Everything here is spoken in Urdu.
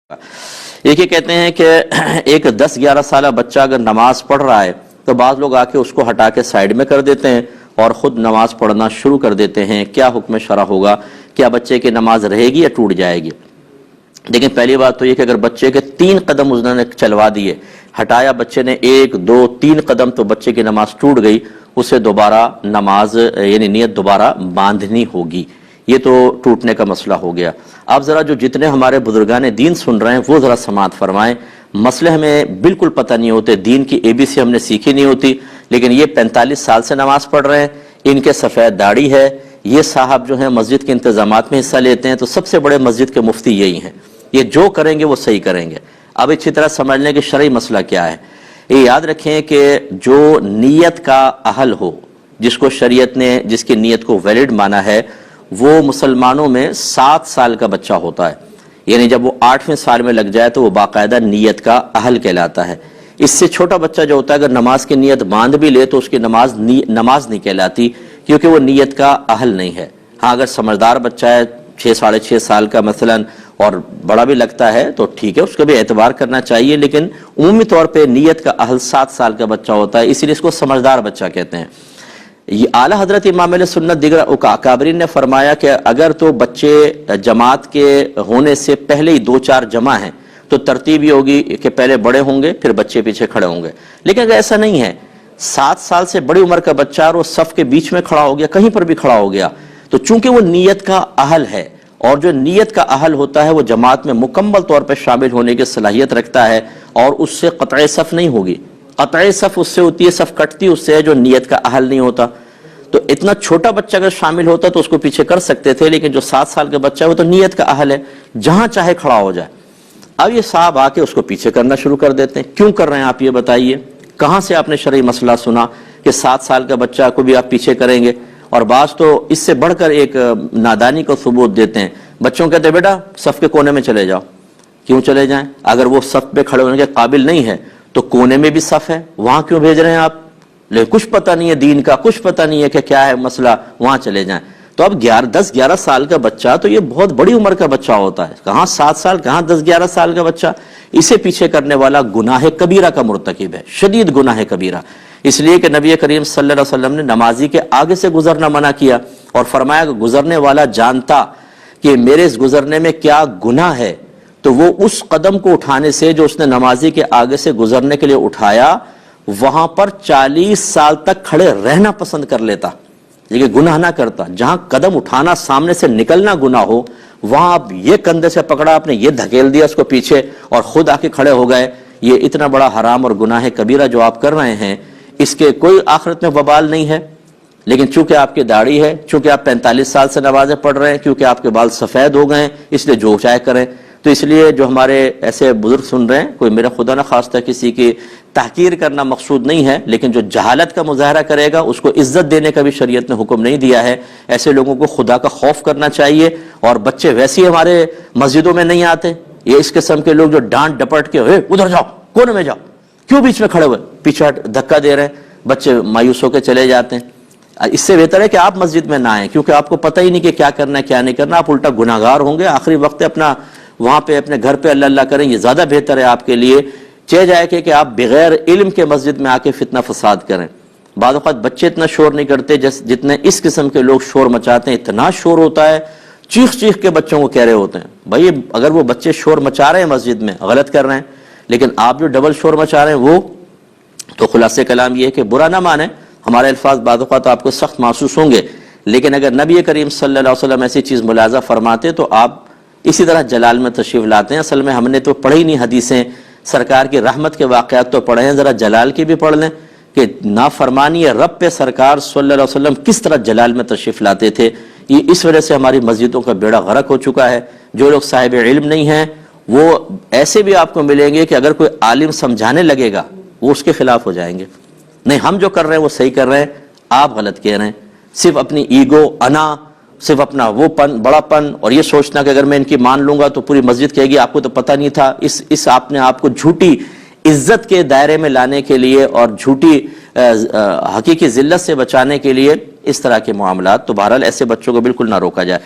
یہ کہتے ہیں کہ ایک 10-11 سالہ بچہ اگر نماز پڑھ رہا ہے تو بعض لوگ آ کے اس کو ہٹا کے سائیڈ میں کر دیتے ہیں اور خود نماز پڑھنا شروع کر دیتے ہیں. کیا حکم شرع ہوگا؟ کیا بچے کی نماز رہے گی یا ٹوٹ جائے گی؟ لیکن پہلی بات تو یہ کہ اگر بچے کے 3 قدم انہوں نے چلوا دیے، ہٹایا بچے نے 1 2 3 قدم، تو بچے کی نماز ٹوٹ گئی. اسے دوبارہ نماز یعنی نیت دوبارہ باندھنی ہوگی. یہ تو ٹوٹنے کا مسئلہ ہو گیا. آپ ذرا جو جتنے ہمارے بزرگان دین سن رہے ہیں وہ ذرا سماعت فرمائیں. مسئلے ہمیں بالکل پتہ نہیں ہوتے، دین کی ABC ہم نے سیکھی نہیں ہوتی، لیکن یہ 45 سال سے نماز پڑھ رہے ہیں، ان کے سفید داڑھی ہے، یہ صاحب جو ہیں مسجد کے انتظامات میں حصہ لیتے ہیں، تو سب سے بڑے مسجد کے مفتی یہی ہیں. یہ جو کریں گے وہ صحیح کریں گے. اب اچھی طرح سمجھ لیں کہ شرعی مسئلہ کیا ہے. یہ یاد رکھیں کہ جو نیت کا اہل ہو، جس کو شریعت نے جس کی نیت کو ویلڈ مانا ہے، وہ مسلمانوں میں 7 سال کا بچہ ہوتا ہے. یعنی جب وہ 8ویں سال میں لگ جائے تو وہ باقاعدہ نیت کا اہل کہلاتا ہے. اس سے چھوٹا بچہ جو ہوتا ہے اگر نماز کی نیت باندھ بھی لے تو اس کی نماز نہیں کہلاتی، کیونکہ وہ نیت کا اہل نہیں ہے. ہاں اگر سمجھدار بچہ ہے 6-6.5 سال کا مثلا اور بڑا بھی لگتا ہے تو ٹھیک ہے، اس کا بھی اعتبار کرنا چاہیے، لیکن عمومی طور پہ نیت کا اہل 7 سال کا بچہ ہوتا ہے، اسی لیے اس کو سمجھدار بچہ کہتے ہیں. یہ اعلیٰ حضرت امام علیہ سنت دیگر اکابرین نے فرمایا کہ اگر تو بچے جماعت کے ہونے سے پہلے ہی 2-4 جمع ہیں تو ترتیب یہ ہوگی کہ پہلے بڑے ہوں گے پھر بچے پیچھے کھڑے ہوں گے. لیکن اگر ایسا نہیں ہے، 7 سال سے بڑی عمر کا بچہ اور وہ صف کے بیچ میں کھڑا ہو گیا، کہیں پر بھی کھڑا ہو گیا، تو چونکہ وہ نیت کا اہل ہے، اور جو نیت کا اہل ہوتا ہے وہ جماعت میں مکمل طور پر شامل ہونے کی صلاحیت رکھتا ہے، اور اس سے قطع صف نہیں ہوگی. قطع صف اس سے ہوتی ہے، صف کٹتی اس سے ہے جو نیت کا اہل نہیں ہوتا. تو اتنا چھوٹا بچہ اگر شامل ہوتا تو اس کو پیچھے کر سکتے تھے، لیکن جو 7 سال کا بچہ ہے وہ تو نیت کا اہل ہے، جہاں چاہے کھڑا ہو جائے. اب یہ صاحب آ کے اس کو پیچھے کرنا شروع کر دیتے ہیں. کیوں کر رہے ہیں آپ یہ بتائیے؟ کہاں سے آپ نے شرعی مسئلہ سنا کہ 7 سال کا بچہ کو بھی آپ پیچھے کریں گے؟ اور بعض تو اس سے بڑھ کر ایک نادانی کو ثبوت دیتے ہیں. بچوں کہتے ہیں بیٹا صف کے کونے میں چلے جاؤ. کیوں چلے جائیں؟ اگر وہ صف پہ کھڑے ہونے کے قابل نہیں ہے تو کونے میں بھی صف ہے، وہاں کیوں بھیج رہے ہیں آپ؟ لیکن کچھ پتہ نہیں ہے دین کا، کچھ پتہ نہیں ہے کہ کیا ہے مسئلہ، وہاں چلے جائیں. تو اب 10-11 سال کا بچہ تو یہ بہت بڑی عمر کا بچہ ہوتا ہے، کہاں 7 سال کہاں 10-11 سال کا بچہ. اسے پیچھے کرنے والا گناہ کبیرہ کا مرتکب ہے، شدید گناہ کبیرہ. اس لیے کہ نبی کریم صلی اللہ علیہ وسلم نے نمازی کے آگے سے گزرنا منع کیا اور فرمایا کہ گزرنے والا جانتا کہ میرے اس گزرنے میں کیا گناہ ہے تو وہ اس قدم کو اٹھانے سے جو اس نے نمازی کے آگے سے گزرنے کے لیے اٹھایا، وہاں پر 40 سال تک کھڑے رہنا پسند کر لیتا، لیکن گناہ نہ کرتا. جہاں قدم اٹھانا سامنے سے نکلنا گناہ ہو، وہاں آپ یہ کندھے سے پکڑا، آپ نے یہ دھکیل دیا اس کو پیچھے اور خود آ کے کھڑے ہو گئے. یہ اتنا بڑا حرام اور گناہ کبیرہ جو آپ کر رہے ہیں، اس کے کوئی آخرت میں وبال نہیں ہے. لیکن چونکہ آپ کی داڑھی ہے، چونکہ آپ 45 سال سے نمازیں پڑھ رہے ہیں، کیونکہ آپ کے بال سفید ہو گئے ہیں، اس لیے جو چاہے کریں. تو اس لیے جو ہمارے ایسے بزرگ سن رہے ہیں، کوئی میرا خدا نہ خواستہ کسی کی تحقیر کرنا مقصود نہیں ہے، لیکن جو جہالت کا مظاہرہ کرے گا اس کو عزت دینے کا بھی شریعت نے حکم نہیں دیا ہے. ایسے لوگوں کو خدا کا خوف کرنا چاہیے. اور بچے ویسے ہی ہمارے مسجدوں میں نہیں آتے. یہ اس قسم کے لوگ جو ڈانٹ ڈپٹ کے ادھر جاؤ، کونے میں جاؤ، کیوں بیچ میں کھڑے ہوئے، پیچھے دھکا دے رہے ہیں، بچے مایوس ہو کے چلے جاتے ہیں. اس سے بہتر ہے کہ آپ مسجد میں نہ آئیں، کیونکہ آپ کو پتہ ہی نہیں کہ کیا کرنا ہے کیا نہیں کرنا. آپ الٹا گناہ گار ہوں گے. آخری وقت اپنا وہاں پہ اپنے گھر پہ اللہ اللہ کریں، یہ زیادہ بہتر ہے آپ کے لیے. چہ جائے کہ آپ بغیر علم کے مسجد میں آ کے فتنہ فساد کریں. بعض اوقات بچے اتنا شور نہیں کرتے جتنے اس قسم کے لوگ شور مچاتے ہیں. اتنا شور ہوتا ہے، چیخ چیخ کے بچوں کو کہہ رہے ہوتے ہیں. بھائی اگر وہ بچے شور مچا رہے ہیں مسجد میں، غلط کر رہے ہیں، لیکن آپ جو ڈبل شور مچا رہے ہیں وہ تو خلاصہ کلام یہ ہے کہ برا نہ مانیں. ہمارے الفاظ بعض اوقات آپ کو سخت محسوس ہوں گے، لیکن اگر نبی کریم صلی اللہ علیہ وسلم ایسی چیز ملاحظہ فرماتے تو آپ اسی طرح جلال میں تشریف لاتے ہیں. اصل میں ہم نے تو پڑھی نہیں حدیثیں، سرکار کی رحمت کے واقعات تو پڑھے ہیں، ذرا جلال کی بھی پڑھ لیں کہ نافرمانی رب پہ سرکار صلی اللہ علیہ وسلم کس طرح جلال میں تشریف لاتے تھے. یہ اس وجہ سے ہماری مسجدوں کا بیڑا غرق ہو چکا ہے. جو لوگ صاحب علم نہیں ہیں وہ ایسے بھی آپ کو ملیں گے کہ اگر کوئی عالم سمجھانے لگے گا وہ اس کے خلاف ہو جائیں گے. نہیں، ہم جو کر رہے ہیں وہ صحیح کر رہے ہیں، آپ غلط کہہ رہے ہیں. صرف اپنی ایگو، انا، صرف اپنا وہ پن، بڑا پن، اور یہ سوچنا کہ اگر میں ان کی مان لوں گا تو پوری مسجد کہے گی آپ کو تو پتہ نہیں تھا. اس آپ نے آپ کو جھوٹی عزت کے دائرے میں لانے کے لیے اور جھوٹی حقیقی ذلت سے بچانے کے لیے اس طرح کے معاملات. تو بہرحال ایسے بچوں کو بالکل نہ روکا جائے.